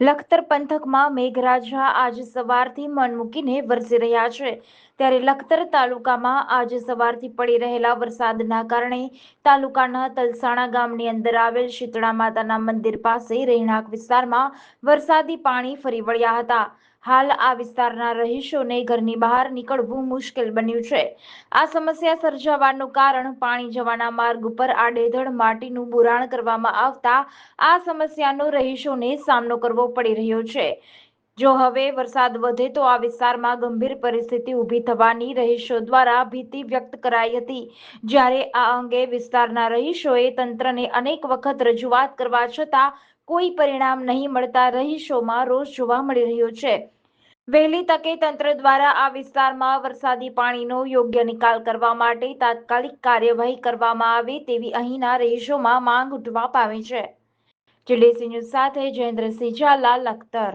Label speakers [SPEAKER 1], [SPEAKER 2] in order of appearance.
[SPEAKER 1] લખતર પંથકમાં મેઘરાજા આજે સવારથી મન મૂકીને વરસી રહ્યા છે. ત્યારે લખતર તાલુકામાં આજે સવારથી પડી રહેલા વરસાદના કારણે તાલુકાના તલસાણા ગામની અંદર આવેલ શીતળા માતાના મંદિર પાસે રહેણાંક વિસ્તારમાં વરસાદી પાણી ફરી વળ્યા હતા. હાલ આ વિસ્તારના રહીશોને ઘરની બહાર નીકળવું મુશ્કેલ બન્યું છે. આ સમસ્યા સર્જાવાનું કારણ પાણી જવાના માર્ગ ઉપર આડેધડ માટીનું પુરાણ કરવામાં આવતા આ સમસ્યાનો રહીશોને સામનો કરવો પડી રહ્યો છે. જો હવે વરસાદ વધે તો આ વિસ્તારમાં ગંભીર પરિસ્થિતિ ઊભી થવાની રહીશો દ્વારા ભીતિ વ્યક્ત કરાઈ હતી. જ્યારે આ અંગે વિસ્તારના રહીશોએ તંત્રને અનેક વખત રજૂઆત કરવા છતાં કોઈ પરિણામ નહીં મળતા રહીશોમાં રોષ જોવા મળી રહ્યો છે. વહેલી તકે તંત્ર દ્વારા આ વિસ્તારમાં વરસાદી પાણીનો યોગ્ય નિકાલ કરવા માટે તાત્કાલિક કાર્યવાહી કરવામાં આવે તેવી અહીંના રહીશોમાં માંગ ઉઠવા પામી છે. જેડીસી ન્યૂઝ સાથે જયેન્દ્રસિંહ ઝાલા, લખતર.